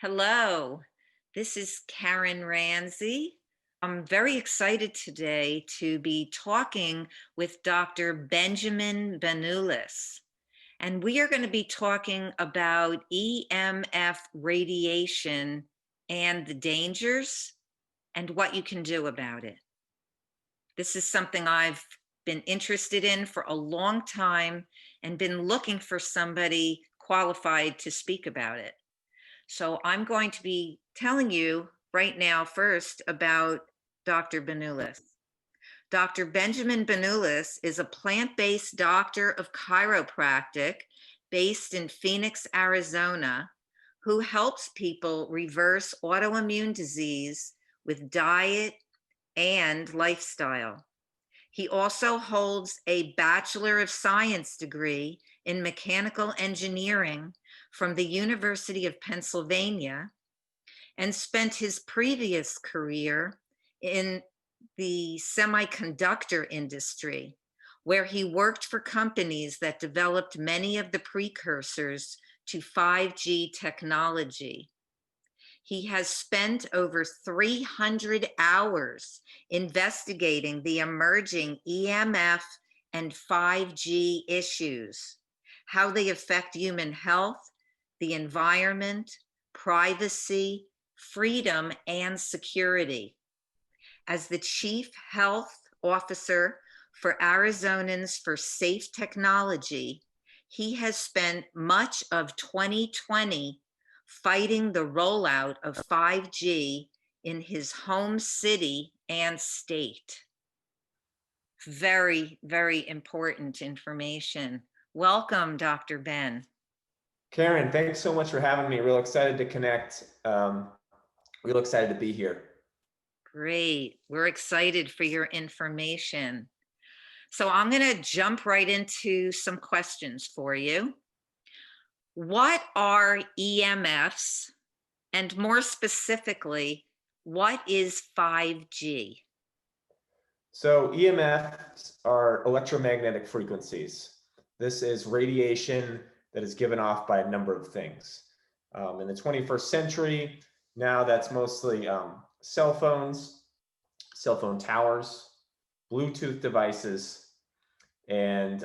Hello, this is Karen Ranzi. I'm very excited today to be talking with Dr. Benjamin Benulis. And we are going to be talking about EMF radiation and the dangers and what you can do about it. This is something I've been interested in for a long time and been looking for somebody qualified to speak about it. So I'm going to be telling you right now first about Dr. Benulis. Dr. Benjamin Benulis is a plant-based doctor of chiropractic based in Phoenix, Arizona, who helps people reverse autoimmune disease with diet and lifestyle. He also holds a Bachelor of Science degree in mechanical engineering from the University of Pennsylvania and spent his previous career in the semiconductor industry, where he worked for companies that developed many of the precursors to 5G technology. He has spent over 300 hours investigating the emerging EMF and 5G issues, how they affect human health, the environment, privacy, freedom, and security. As the Chief Health Officer for Arizonans for Safe Technology, he has spent much of 2020 fighting the rollout of 5G in his home city and state. Very, very important information. Welcome, Dr. Ben. Karen, thanks so much for having me. Real excited to connect. Real excited to be here. Great. We're excited for your information. So I'm going to jump right into some questions for you. What are EMFs? And more specifically, what is 5G? So EMFs are electromagnetic frequencies. This is radiation that is given off by a number of things. In the 21st century, now that's mostly cell phones, cell phone towers, Bluetooth devices, and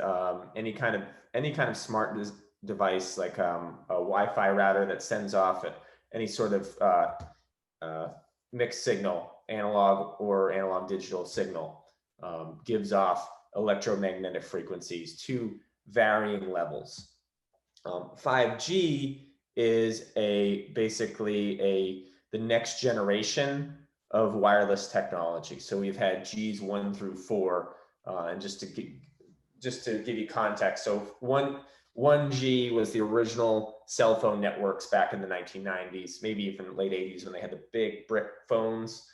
any kind of smart device like a Wi-Fi router that sends off any sort of mixed signal, analog or analog digital signal, gives off electromagnetic frequencies to varying levels. 5G is basically the next generation of wireless technology. So we've had Gs 1 through 4, and just to give you context, so 1G was the original cell phone networks back in the 1990s, maybe even late 80s when they had the big brick phones.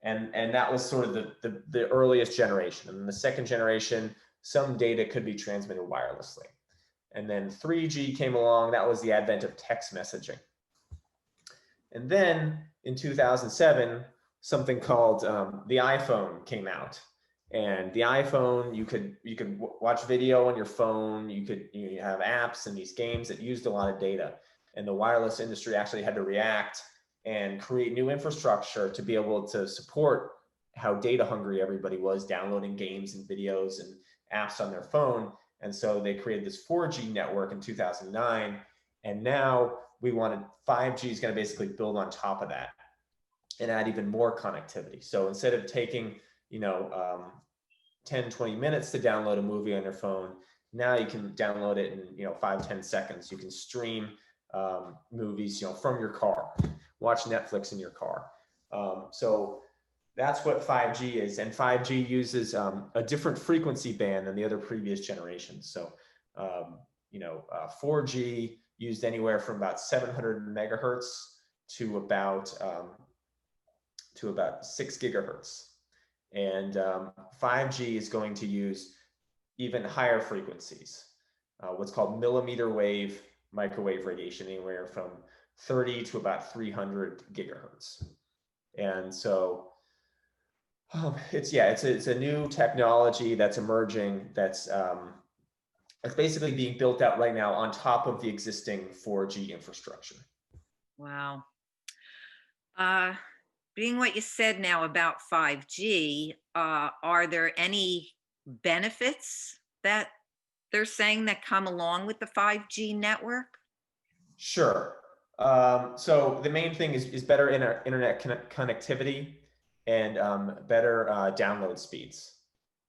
And that was sort of the earliest generation. And the second generation, some data could be transmitted wirelessly. And then 3G came along. That was the advent of text messaging. And then in 2007, something called the iPhone came out. And the iPhone, you could watch video on your phone. You have apps and these games that used a lot of data. And the wireless industry actually had to react and create new infrastructure to be able to support how data hungry everybody was, downloading games and videos and apps on their phone. And so they created this 4G network in 2009. And now 5G is going to basically build on top of that and add even more connectivity. So instead of taking 10, 20 minutes to download a movie on your phone, now you can download it in 5-10 seconds. You can stream movies from your car, watch Netflix in your car. So that's what 5G is, and 5G uses a different frequency band than the other previous generations. So 4G used anywhere from about 700 megahertz to about 6 gigahertz. And 5G is going to use even higher frequencies, what's called millimeter wave microwave radiation, anywhere from 30 to about 300 gigahertz. And so it's a new technology that's emerging, that's basically being built out right now on top of the existing 4G infrastructure. Wow. Uh, Being what you said now about 5G, are there any benefits that they're saying that come along with the 5G network? Sure. So the main thing is better internet connectivity and better download speeds.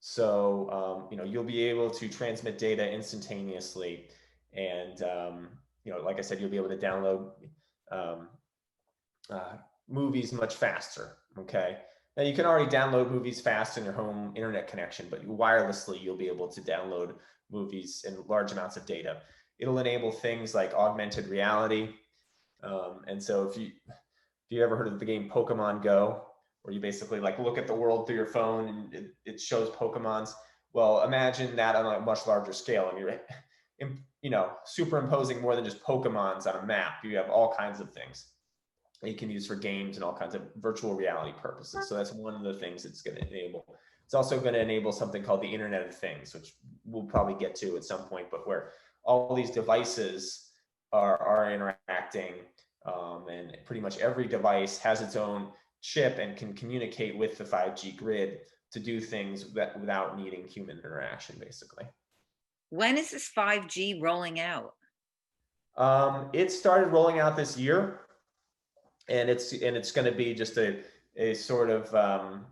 So you'll be able to transmit data instantaneously, and like I said, you'll be able to download um, uh, movies much faster. Okay. Now you can already download movies fast in your home internet connection, but wirelessly you'll be able to download movies in large amounts of data. It'll enable things like augmented reality. And so if you ever heard of the game Pokemon Go, where you basically like look at the world through your phone and it shows Pokemons. Well, imagine that on a much larger scale, and you're superimposing more than just Pokemons on a map. You have all kinds of things that you can use for games and all kinds of virtual reality purposes. So that's one of the things it's going to enable. It's also going to enable something called the Internet of Things, which we'll probably get to at some point, but where all these devices are interacting, and pretty much every device has its own chip and can communicate with the 5G grid to do things without needing human interaction, basically. When is this 5G rolling out? It started rolling out this year, and it's going to be just a sort of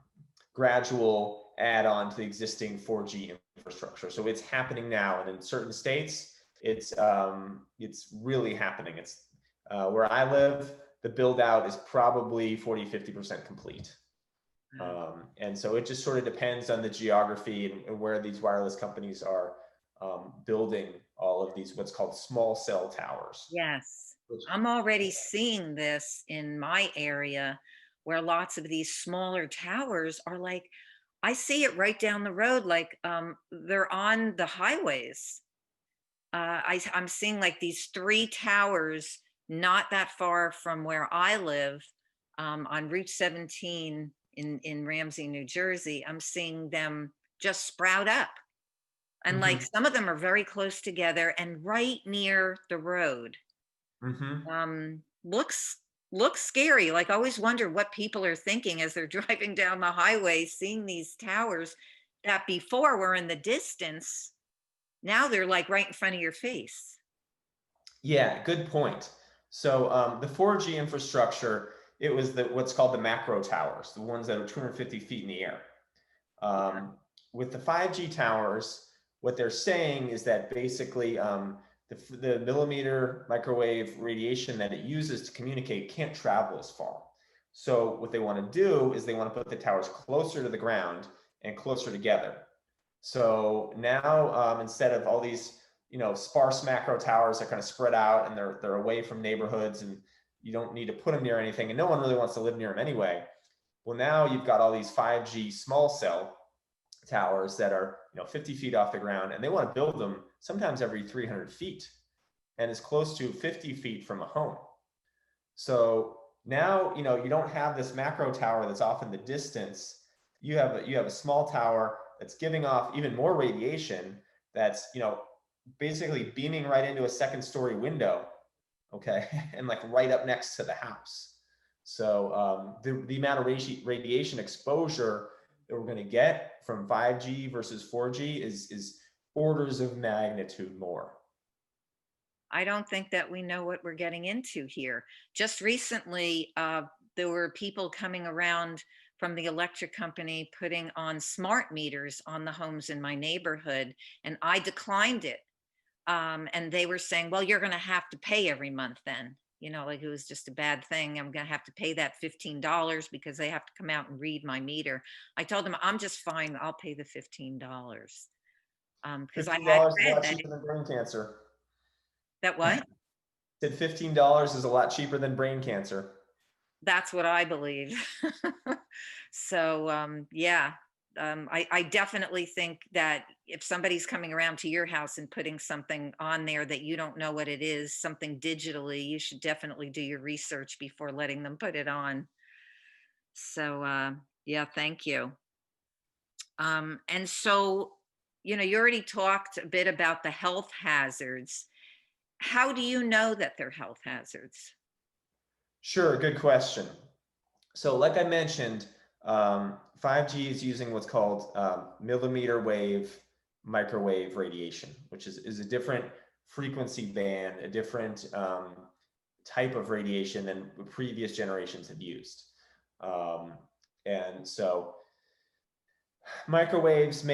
gradual add-on to the existing 4G infrastructure. So it's happening now, and in certain states, it's really happening. It's where I live, the build out is probably 40-50% complete. And so it just sort of depends on the geography and where these wireless companies are building all of these what's called small cell towers. Yes, Which, I'm already seeing this in my area where lots of these smaller towers are like, I see it right down the road, like they're on the highways. I'm seeing like these three towers not that far from where I live, on Route 17 in Ramsey, New Jersey. I'm seeing them just sprout up. And like mm-hmm, some of them are very close together and right near the road. mm-hmm. Um, looks scary. Like I always wonder what people are thinking as they're driving down the highway, seeing these towers that before were in the distance. Now they're like right in front of your face. Yeah, good point. So the 4G infrastructure, it was what's called the macro towers, the ones that are 250 feet in the air. Um, with the 5G towers, what they're saying is that basically the millimeter microwave radiation that it uses to communicate can't travel as far. So what they want to do is they want to put the towers closer to the ground and closer together. So now instead of all these sparse macro towers that kind of spread out and they're away from neighborhoods and you don't need to put them near anything and no one really wants to live near them anyway. Well, now you've got all these 5G small cell towers that are 50 feet off the ground, and they want to build them sometimes every 300 feet and as close to 50 feet from a home. So now you don't have this macro tower that's off in the distance. You have a small tower that's giving off even more radiation that's basically beaming right into a second story window, okay, and like right up next to the house. So the amount of radiation exposure that we're going to get from 5G versus 4G is orders of magnitude more. I don't think that we know what we're getting into here. Just recently, there were people coming around from the electric company putting on smart meters on the homes in my neighborhood, and I declined it. And they were saying, well, you're going to have to pay every month then. Like it was just a bad thing. I'm going to have to pay that $15 because they have to come out and read my meter. I told them, I'm just fine. I'll pay the $15. Because I had $15 is a read lot that, cheaper than brain cancer. that what? Said $15 is a lot cheaper than brain cancer. That's what I believe. So, yeah, I definitely think that if somebody's coming around to your house and putting something on there that you don't know what it is, something digitally, you should definitely do your research before letting them put it on. So, yeah, thank you. And so, you already talked a bit about the health hazards. How do you know that they're health hazards? Sure, good question. So like I mentioned, 5G is using what's called millimeter wave microwave radiation, which is a different frequency band, a different type of radiation than previous generations have used. Um, and so microwaves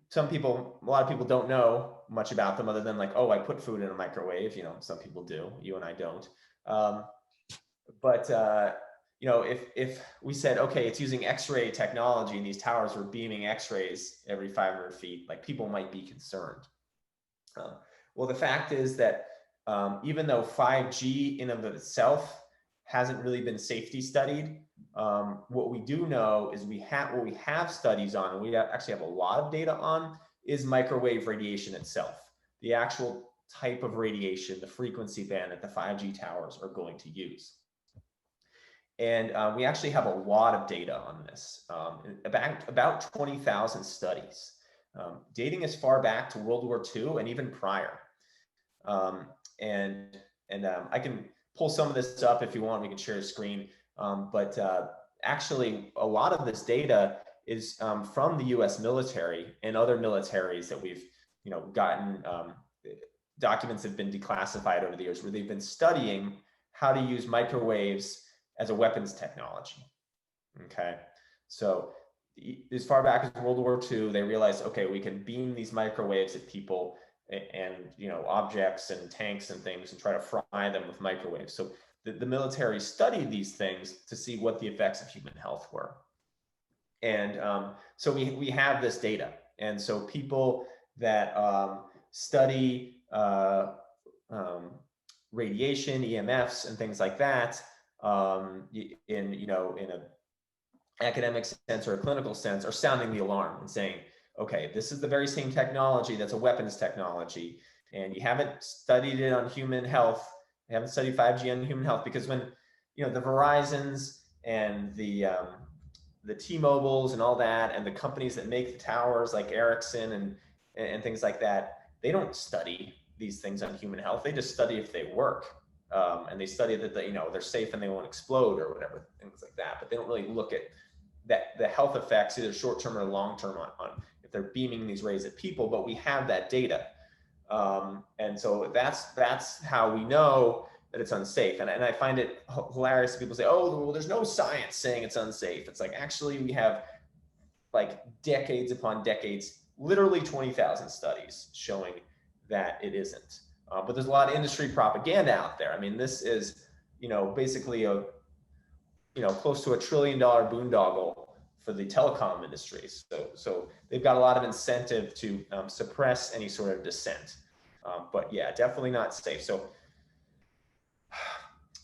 some people, a lot of people don't know much about them other than like, oh, I put food in a microwave. Some people do, you and I don't. Um, but if we said, okay, it's using X-ray technology and these towers were beaming X-rays every 500 feet, like people might be concerned. Well, the fact is that even though 5G in of itself hasn't really been safety studied, what we do know is what we have studies on, and we actually have a lot of data on, is microwave radiation itself, the actual type of radiation, the frequency band that the 5G towers are going to use. And we actually have a lot of data on this, about 20,000 studies, dating as far back to World War II and even prior. Um, and I can pull some of this up if you want. We can share a screen. But actually, a lot of this data is from the U.S. military and other militaries that we've gotten. Documents have been declassified over the years where they've been studying how to use microwaves as a weapons technology. Okay, so as far back as World War II, they realized, okay, we can beam these microwaves at people and objects and tanks and things and try to fry them with microwaves. So the military studied these things to see what the effects of human health were. And so we have this data. And so people that study radiation, EMFs, and things like that, in a academic sense or a clinical sense, are sounding the alarm and saying, okay, this is the very same technology that's a weapons technology, and you haven't studied it on human health. You haven't studied 5G on human health, because when the Verizons and the T-Mobiles and all that, and the companies that make the towers like Ericsson and things like that, they don't study these things on human health. They just study if they work. And they study that they're safe and they won't explode or whatever, things like that. But they don't really look at the health effects, either short-term or long-term, on if they're beaming these rays at people. But we have that data. And so that's how we know that it's unsafe. And I find it hilarious. People say, oh, well, there's no science saying it's unsafe. It's like, actually, we have like decades upon decades, literally 20,000 studies showing that it isn't. But there's a lot of industry propaganda out there. I mean, this is, basically a, close to $1 trillion boondoggle for the telecom industries. So they've got a lot of incentive to suppress any sort of dissent. But yeah, definitely not safe. So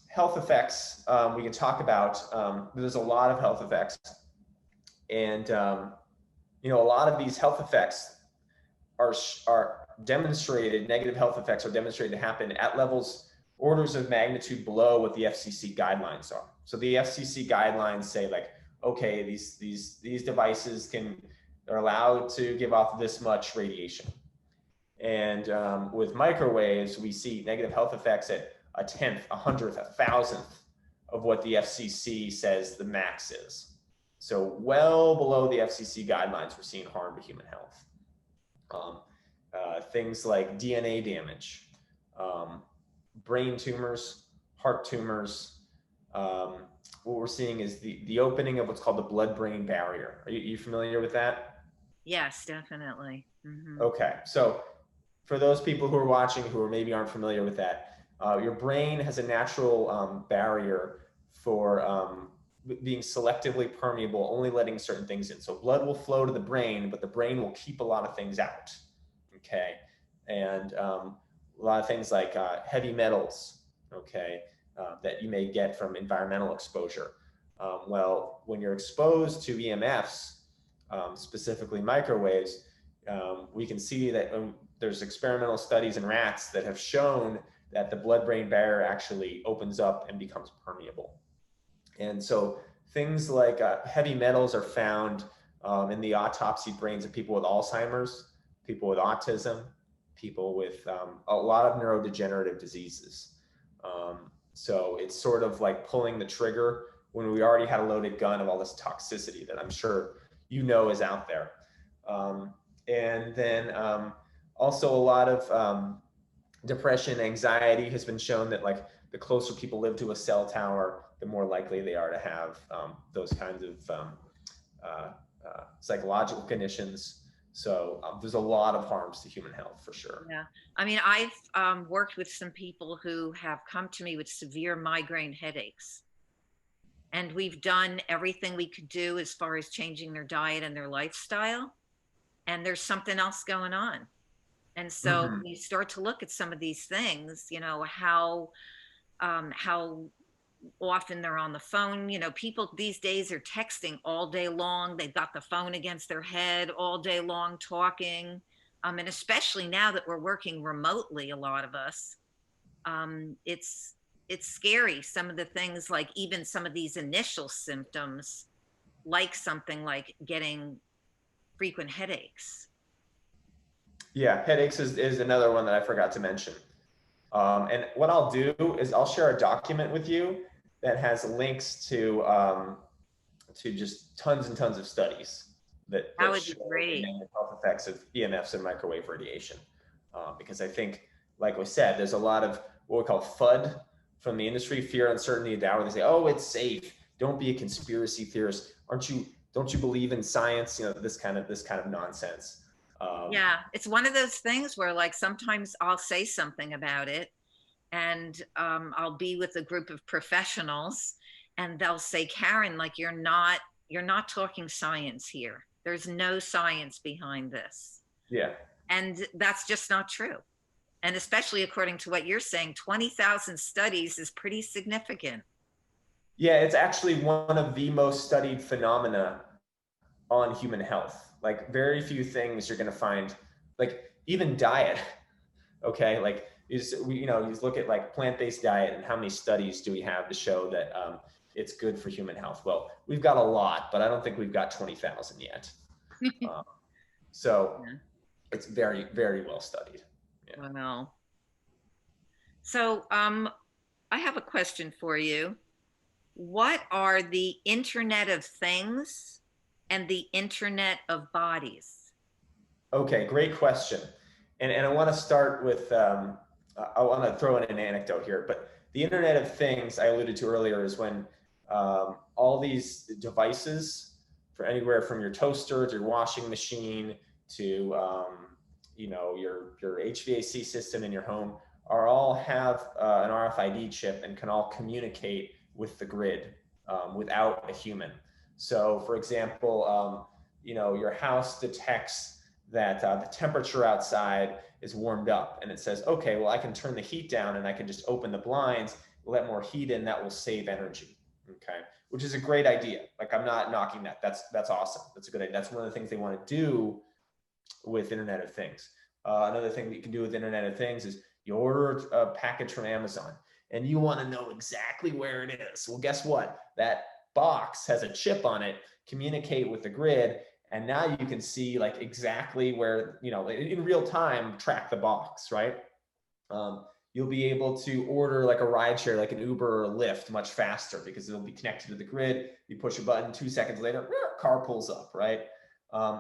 health effects, we can talk about. There's a lot of health effects. And, a lot of these health effects are demonstrated, negative health effects are demonstrated to happen at levels orders of magnitude below what the FCC guidelines are. So the FCC guidelines say, like, okay, these devices are allowed to give off this much radiation. And with microwaves, we see negative health effects at a tenth, a hundredth, a thousandth of what the FCC says the max is. So well below the FCC guidelines, we're seeing harm to human health. Things like DNA damage, brain tumors, heart tumors. What we're seeing is the opening of what's called the blood-brain barrier. Are you familiar with that? Yes, definitely. Mm-hmm. Okay, so for those people who are watching who maybe aren't familiar with that, your brain has a natural barrier for being selectively permeable, only letting certain things in. So blood will flow to the brain, but the brain will keep a lot of things out. Okay, and a lot of things like heavy metals, okay, that you may get from environmental exposure. Well, when you're exposed to EMFs, specifically microwaves, we can see that there's experimental studies in rats that have shown that the blood-brain barrier actually opens up and becomes permeable. And so things like heavy metals are found in the autopsy brains of people with Alzheimer's, people with autism, people with a lot of neurodegenerative diseases. So it's sort of like pulling the trigger when we already had a loaded gun of all this toxicity that I'm sure you know is out there. And then also a lot of depression, anxiety has been shown that like the closer people live to a cell tower, the more likely they are to have those kinds of psychological conditions. So there's a lot of harms to human health for sure. Yeah. I mean, I've worked with some people who have come to me with severe migraine headaches. And we've done everything we could do as far as changing their diet and their lifestyle. And there's something else going on. And so Mm-hmm. you start to look at some of these things, how often they're on the phone. People these days are texting all day long. They've got the phone against their head all day long talking. And especially now that we're working remotely, a lot of us, it's scary. Some of the things, like even some of these initial symptoms, like something like getting frequent headaches. Yeah, headaches is another one that I forgot to mention. And what I'll do is I'll share a document with you that has links to just tons and tons of studies That that would be show the great. negative health effects of EMFs and microwave radiation. Because I think, like we said, there's a lot of what we call FUD from the industry, fear, uncertainty, and doubt, where they say, "Oh, it's safe. Don't be a conspiracy theorist. Don't you believe in science?" This kind of nonsense. Um, Yeah, it's one of those things where, like, sometimes I'll say something about it, and I'll be with a group of professionals, and they'll say, "Karen, like, you're not talking science here. There's no science behind this." yeah. And that's just not true. And especially according to what you're saying, 20,000 studies is pretty significant. Yeah, it's actually one of the most studied phenomena on human health. Like very few things you're going to find, like even diet. Okay, like you just look at like plant-based diet and how many studies do we have to show that it's good for human health? Well, we've got a lot, but I don't think we've got 20,000 yet. Um, so Yeah. it's very, very well studied. Yeah. Well, so I have a question for you. What are the Internet of Things and the Internet of Bodies? Okay, great question. And I want to start with, I want to throw in an anecdote here, but the Internet of Things I alluded to earlier is when all these devices, for anywhere from your toaster to your washing machine to your HVAC system in your home, are all have an RFID chip and can all communicate with the grid without a human. So, for example, your house detects that the temperature outside is warmed up and it says, okay, well, I can turn the heat down and I can just open the blinds, let more heat in, that will save energy. Okay, which is a great idea. Like, I'm not knocking that. That's awesome. That's a good idea. That's one of the things they want to do with Internet of Things. Another thing that you can do with Internet of Things is you order a package from Amazon and you want to know exactly where it is. Well, guess what? That box has a chip on it, communicate with the grid, and now you can see like exactly where, in real time, track the box, right? You'll be able to order like a ride share, like an Uber or a Lyft, much faster because it'll be connected to the grid. You push a button, 2 seconds later, car pulls up, right?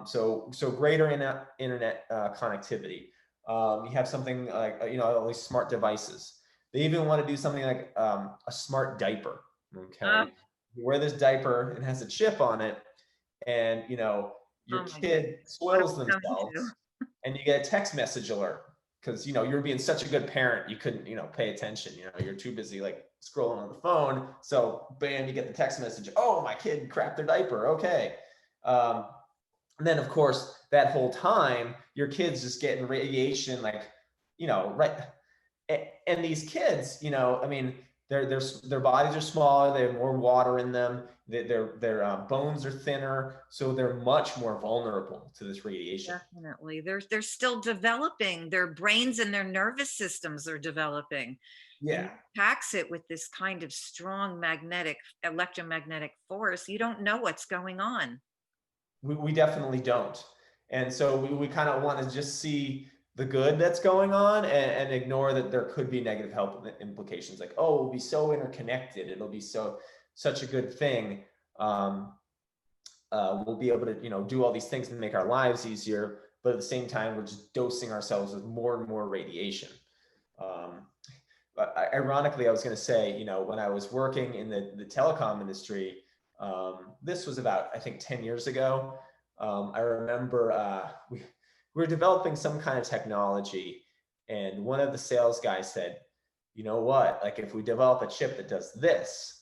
So greater internet connectivity. You have something like, all these smart devices. They even want to do something like a smart diaper, Oh, okay? You wear this diaper, it has a chip on it, and your oh my goodness. kid What are soils we coming to? themselves and you get a text message alert because you're being such a good parent, you couldn't pay attention, you're too busy like scrolling on the phone, so bam, you get the text message, oh, my kid crapped their diaper, okay. And then of course that whole time your kid's just getting radiation, like right. And these kids, I mean, their bodies are smaller, they have more water in them, their bones are thinner, so they're much more vulnerable to this radiation. Definitely. They're still developing. Their brains and their nervous systems are developing. And Yeah, packs it with this kind of strong electromagnetic force. You don't know what's going on. we definitely don't. And so we kind of want to just see the good that's going on and ignore that there could be negative health implications, like, oh, we'll be so interconnected, it'll be so, such a good thing. We'll be able to, do all these things and make our lives easier, but at the same time, we're just dosing ourselves with more and more radiation. But ironically, I was going to say, when I was working in the telecom industry, this was about, I think, 10 years ago. I remember we were developing some kind of technology, and one of the sales guys said, you know what, like if we develop a chip that does this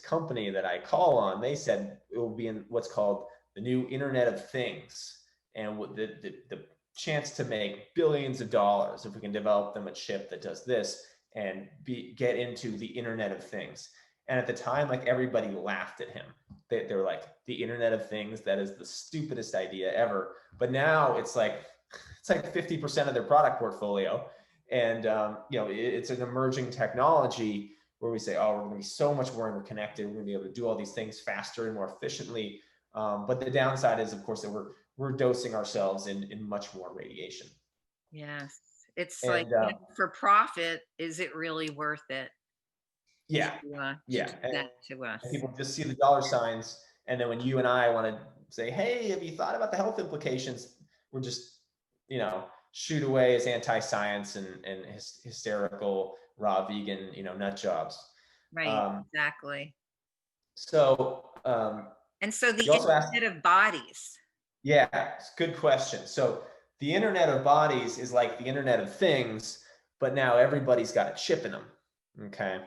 company that I call on, they said it will be in what's called the new Internet of Things. And the chance to make billions of dollars if we can develop them a chip that does this and get into the Internet of Things. And at the time, like everybody laughed at him. They were like, the Internet of Things, that is the stupidest idea ever. But now it's like 50% of their product portfolio. And it's an emerging technology where we say, oh, we're going to be so much more interconnected. We're going to be able to do all these things faster and more efficiently. But the downside is, of course, that we're dosing ourselves in much more radiation. Yes. It's like, And for profit, is it really worth it yeah, to do and that to us? people just see the dollar signs, and then when you and I want to say, hey, have you thought about the health implications? We're just, shoot away as anti-science and hysterical raw vegan, nut jobs. Right, exactly. So And so the you also asked, Internet of Bodies. yeah, it's a good question. So the Internet of Bodies is like the Internet of Things, but now everybody's got a chip in them. Okay.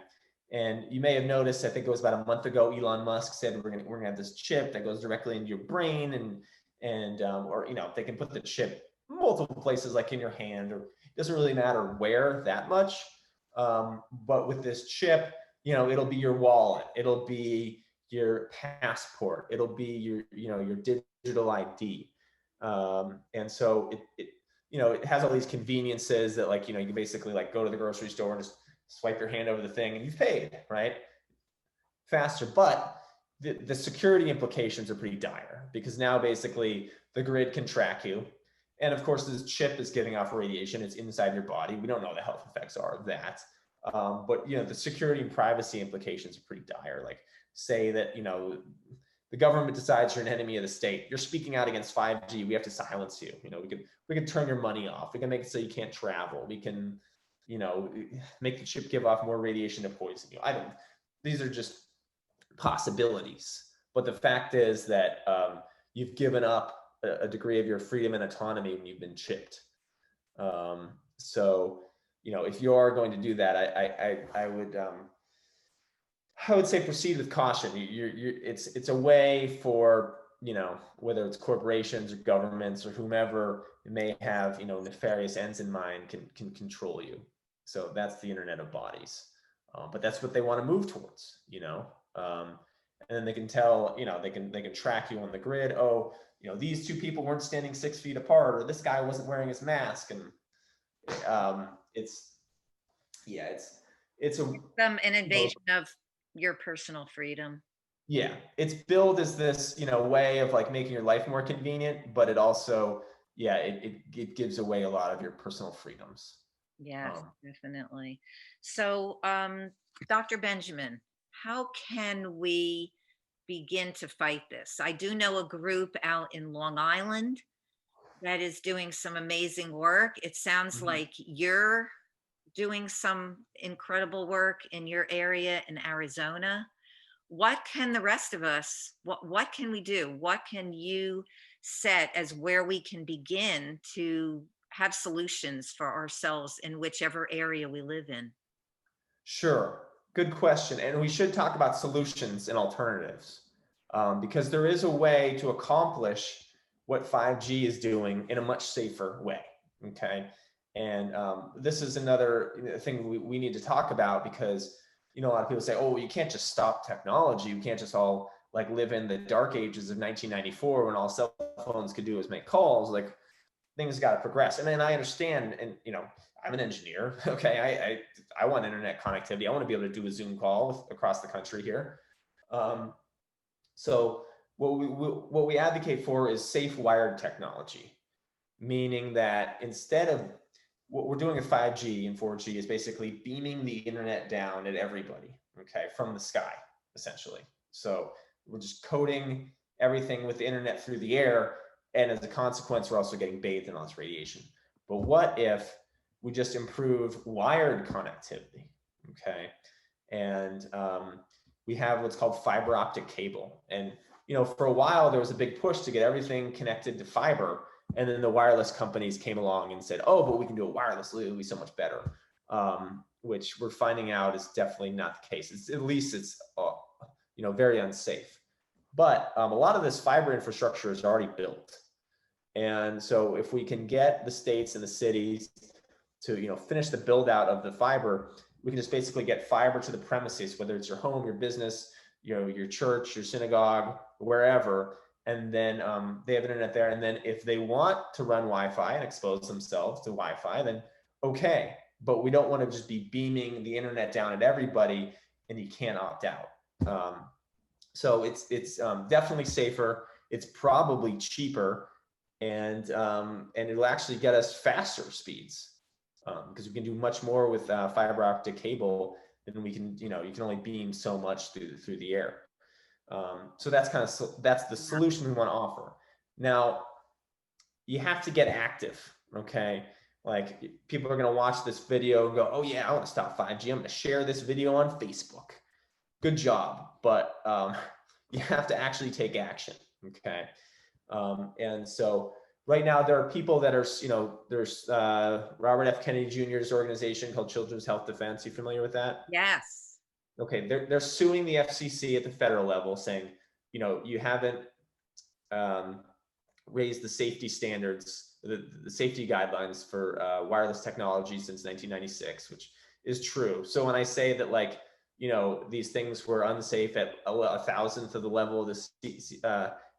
And you may have noticed, I think it was about a month ago, Elon Musk said we're gonna have this chip that goes directly into your brain, or they can put the chip multiple places, like in your hand, or it doesn't really matter where that much. But with this chip, it'll be your wallet, it'll be your passport, it'll be your digital ID. And so it has all these conveniences that, like, you can basically like go to the grocery store and just swipe your hand over the thing and you've paid, right? Faster. But the security implications are pretty dire, because now basically the grid can track you. And of course, this chip is giving off radiation. It's inside your body. We don't know what the health effects are of that. But the security and privacy implications are pretty dire. Like, say that, the government decides you're an enemy of the state. You're speaking out against 5G. We have to silence you. We can turn your money off. We can make it so you can't travel. We can, make the chip give off more radiation to poison you. These are just possibilities. But the fact is that you've given up a degree of your freedom and autonomy when you've been chipped. So, if you are going to do that, I would say proceed with caution. It's a way for, whether it's corporations or governments or whomever may have, nefarious ends in mind, can control you. So that's the Internet of Bodies. But that's what they want to move towards, and then they can tell, they can track you on the grid. Oh, these two people weren't standing 6 feet apart, or this guy wasn't wearing his mask. And it's Some an invasion of your personal freedom. yeah, it's billed as this, way of like making your life more convenient, but it also, it gives away a lot of your personal freedoms. Yes, definitely. So, Dr. Benjamin, how can we begin to fight this? I do know a group out in Long Island that is doing some amazing work. It sounds like you're doing some incredible work in your area in Arizona. What can the rest of us, what can we do? What can you set as where we can begin to have solutions for ourselves in whichever area we live in? Sure. Good question. And we should talk about solutions and alternatives, because there is a way to accomplish what 5G is doing in a much safer way. Okay. And this is another thing we need to talk about, because, a lot of people say, oh, you can't just stop technology. You can't just all like live in the dark ages of 1994 when all cell phones could do is make calls. Like, things got to progress. And then I understand, and I'm an engineer. Okay, I want internet connectivity. I want to be able to do a Zoom call across the country here. So what we advocate for is safe wired technology, meaning that instead of what we're doing with 5G and 4G is basically beaming the internet down at everybody, okay, from the sky. essentially. So we're just coding everything with the internet through the air, and as a consequence, we're also getting bathed in all this radiation. But what if we just improve wired connectivity? Okay, and we have what's called fiber optic cable. And for a while there was a big push to get everything connected to fiber, and then the wireless companies came along and said, oh, but we can do it wirelessly, it'll be so much better, which we're finding out is definitely not the case. At least it's very unsafe. But a lot of this fiber infrastructure is already built, and so if we can get the states and the cities to finish the build out of the fiber, we can just basically get fiber to the premises, whether it's your home, your business, your church, your synagogue, wherever. And then they have internet there. And then if they want to run Wi-Fi and expose themselves to Wi-Fi, then okay. But we don't want to just be beaming the internet down at everybody and you can't opt out. So it's definitely safer. It's probably cheaper, and it'll actually get us faster speeds. Because we can do much more with fiber optic cable than we can, you can only beam so much through the air. So that's that's the solution we want to offer. Now, you have to get active, okay? Like, people are going to watch this video and go, oh yeah, I want to stop 5G. I'm going to share this video on Facebook. Good job, but you have to actually take action, okay? And so right now, there are people that are, there's Robert F. Kennedy Jr.'s organization called Children's Health Defense. You familiar with that? Yes. Okay, they're suing the FCC at the federal level, saying, you haven't raised the safety standards, the safety guidelines for wireless technology since 1996, which is true. So when I say that, like, these things were unsafe at a 1,000th of the level of the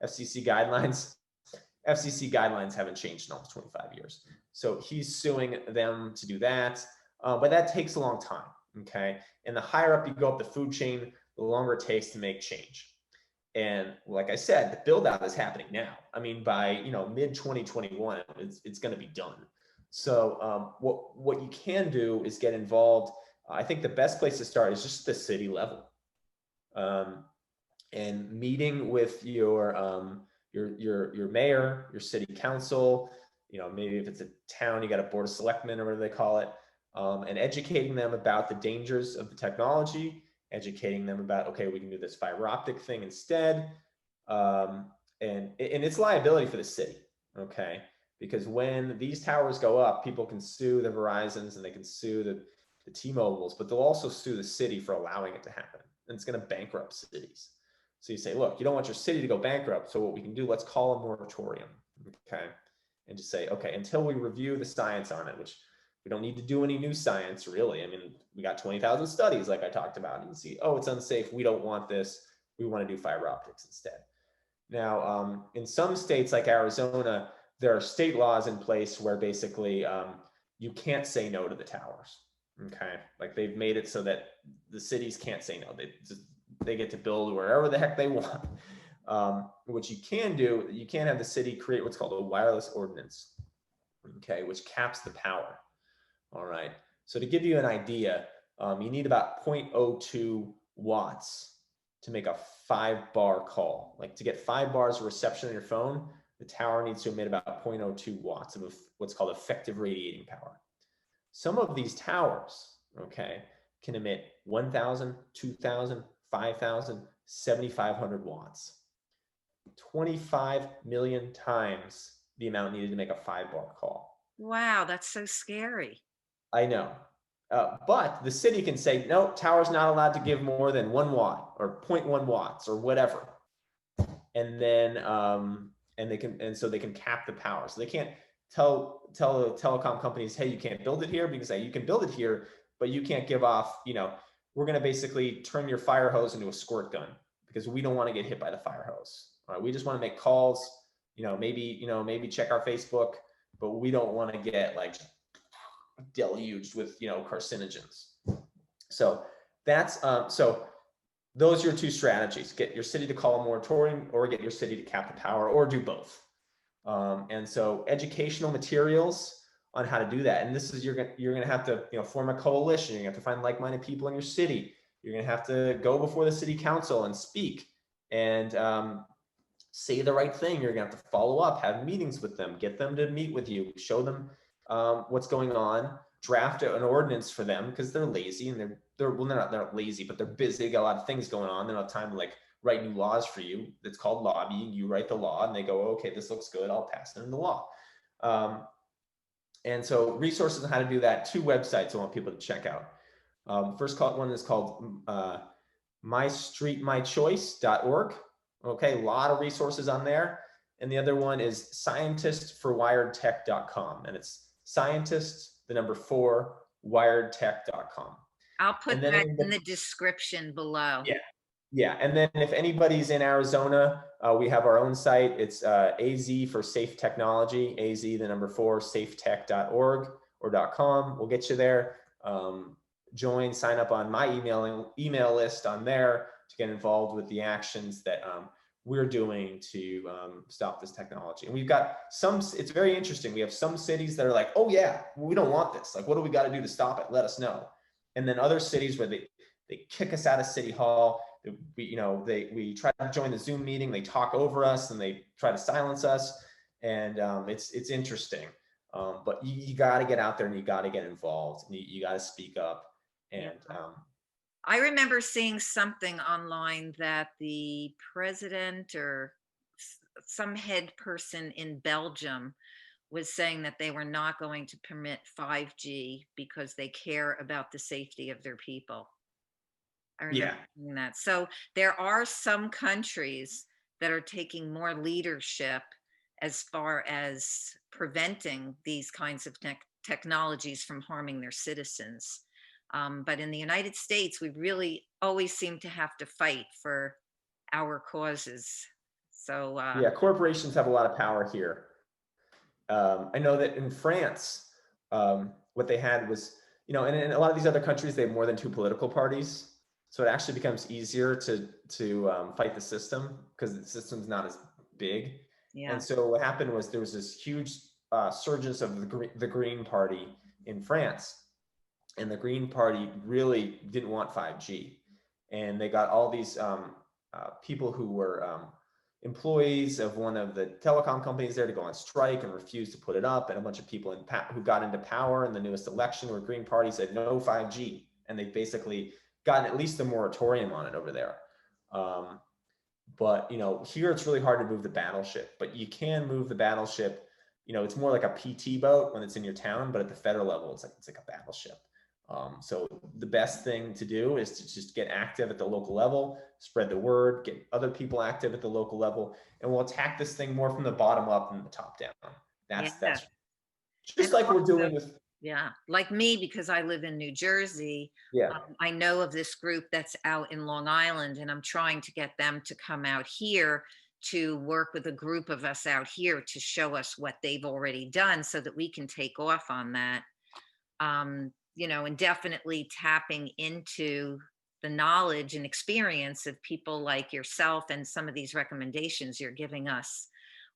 FCC guidelines, FCC guidelines haven't changed in almost 25 years. So he's suing them to do that. But that takes a long time, okay? And the higher up you go up the food chain, the longer it takes to make change. And like I said, the build out is happening now. I mean, by mid 2021, it's going to be done. So what you can do is get involved. I think the best place to start is just the city level, and meeting with your mayor, your city council. Maybe if it's a town, you got a board of selectmen or whatever they call it, and educating them about the dangers of the technology, educating them about, okay, we can do this fiber optic thing instead, and it's liability for the city, okay? Because when these towers go up, people can sue the Verizons and they can sue the T-Mobiles, but they'll also sue the city for allowing it to happen, and it's going to bankrupt cities. So you say, look, you don't want your city to go bankrupt, so what we can do, let's call a moratorium, okay? And just say, okay, until we review the science on it, which we don't need to do any new science, really. I mean, we got 20,000 studies, like I talked about, and you see, oh, it's unsafe, we don't want this, we want to do fiber optics instead. Now, in some states like Arizona, there are state laws in place where basically you can't say no to the towers, okay? Like, they've made it so that the cities can't say no. They get to build wherever the heck they want. What you can do, you can have the city create what's called a wireless ordinance, okay, which caps the power. All right. So to give you an idea, you need about 0.02 watts to make a 5-bar call. Like, to get 5 bars of reception on your phone, the tower needs to emit about 0.02 watts of what's called effective radiating power. Some of these towers, okay, can emit 1,000, 2,000, 5,000, 7,500 watts. 25 million times the amount needed to make a 5-bar call. Wow, that's so scary. I know. But the city can say, no, tower's not allowed to give more than 1 watt or 0.1 watts or whatever. And then, so they can cap the power. So they can't tell the telecom companies, hey, you can't build it here, because you can build it here, but you can't give off, we're going to basically turn your fire hose into a squirt gun because we don't want to get hit by the fire hose. All right, we just want to make calls, maybe check our Facebook, but we don't want to get like deluged with, carcinogens. So that's, so those are your 2 strategies: get your city to call a moratorium, or get your city to cap the power, or do both. And so educational materials on how to do that. And this is, you're going to have to, form a coalition. You have to find like-minded people in your city. You're going to have to go before the city council and speak and say the right thing. You're going to have to follow up, have meetings with them, get them to meet with you, show them what's going on, draft an ordinance for them because they're lazy and they're not lazy, but they're busy. They got a lot of things going on. They don't have time to like write new laws for you. It's called lobbying. You write the law and they go, okay, this looks good. I'll pass it into law. And so resources on how to do that, 2 websites I want people to check out. First one is called mystreetmychoice.org. Okay, a lot of resources on there. And the other one is scientistforwiredtech.com. And it's scientist, the number 4, wiredtech.com. I'll put And then that in the description below. yeah, yeah. And then if anybody's in Arizona, we have our own site. It's AZ for Safe Technology, AZ, the number 4, safetech.org or .com. We'll get you there. Join, sign up on my email list on there to get involved with the actions that we're doing to stop this technology. And we've got some, it's very interesting. We have some cities that are like, oh yeah, we don't want this. Like, what do we got to do to stop it? Let us know. And then other cities where they kick us out of City Hall. We try to join the Zoom meeting. They talk over us and they try to silence us. And it's interesting. But you got to get out there and you got to get involved. And you got to speak up. And I remember seeing something online that the president or some head person in Belgium was saying that they were not going to permit 5G because they care about the safety of their people. I remember seeing that. So there are some countries that are taking more leadership as far as preventing these kinds of technologies from harming their citizens. But in the United States, we really always seem to have to fight for our causes. So yeah, corporations have a lot of power here. I know that in France, what they had was, and in a lot of these other countries, they have more than 2 political parties. So it actually becomes easier to fight the system because the system's not as big. yeah. And so what happened was there was this huge surgence of the Green Party in France. And the Green Party really didn't want 5G. And they got all these people who were employees of one of the telecom companies there to go on strike and refuse to put it up. And a bunch of people who got into power in the newest election where Green Party said no 5G. And they basically gotten at least a moratorium on it over there. But here it's really hard to move the battleship, but you can move the battleship. It's more like a PT boat when it's in your town, but at the federal level, it's like a battleship. So the best thing to do is to just get active at the local level, spread the word, get other people active at the local level, and we'll attack this thing more from the bottom up than the top down. That's just like we're doing with. Yeah, like me, because I live in New Jersey. Yeah. I know of this group that's out in Long Island, and I'm trying to get them to come out here to work with a group of us out here to show us what they've already done so that we can take off on that. And definitely tapping into the knowledge and experience of people like yourself, and some of these recommendations you're giving us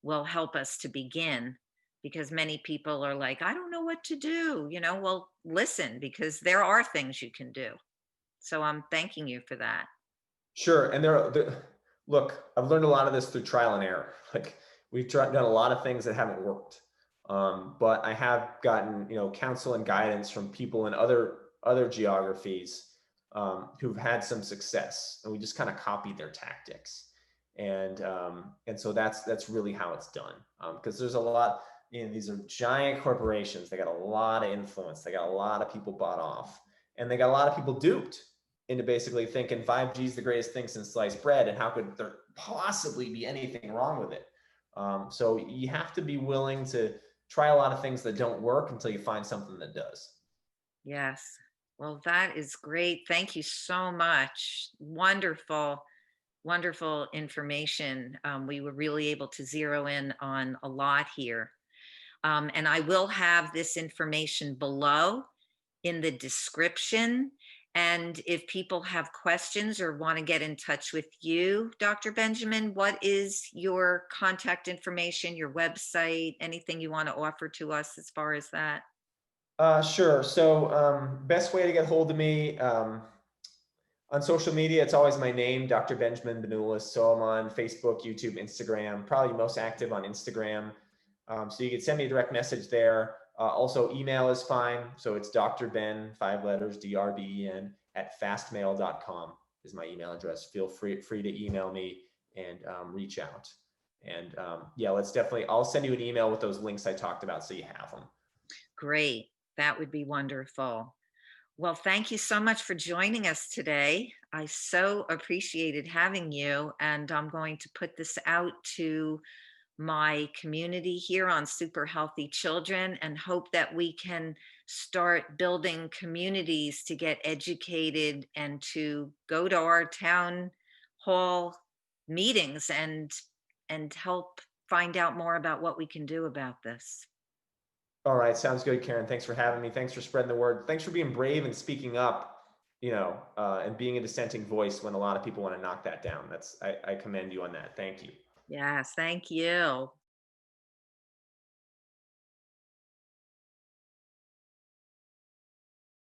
will help us to begin, because many people are like, I don't know what to do. Well, listen, because there are things you can do. So I'm thanking you for that. Sure. And look, I've learned a lot of this through trial and error. Like we've done a lot of things that haven't worked. But I have gotten, counsel and guidance from people in other geographies who've had some success, and we just kind of copied their tactics. And so that's really how it's done. Because there's a lot, these are giant corporations. They got a lot of influence. They got a lot of people bought off, and they got a lot of people duped into basically thinking 5G is the greatest thing since sliced bread, and how could there possibly be anything wrong with it? So you have to be willing to try a lot of things that don't work until you find something that does. Yes. Well, that is great. Thank you so much. Wonderful, wonderful information. We were really able to zero in on a lot here. And I will have this information below in the description. And if people have questions or want to get in touch with you, Dr. Benjamin, what is your contact information, your website, anything you want to offer to us as far as that? Sure. So best way to get hold of me, On social media, it's always my name, Dr. Benjamin Benulis. So I'm on Facebook, YouTube, Instagram, probably most active on Instagram. So you can send me a direct message there. Also, email is fine. So it's Dr. Ben, 5 letters, DRBEN, at fastmail.com is my email address. Feel free to email me and reach out. And yeah, let's definitely, I'll send you an email with those links I talked about so you have them. Great. That would be wonderful. Well, thank you so much for joining us today. I so appreciated having you, and I'm going to put this out to my community here on Super Healthy Children and hope that we can start building communities to get educated and to go to our town hall meetings and help find out more about what we can do about this. All right, sounds good, Karen. Thanks for having me. Thanks for spreading the word. Thanks for being brave and speaking up, and being a dissenting voice when a lot of people want to knock that down. I commend you on that. Thank you. Yes, thank you.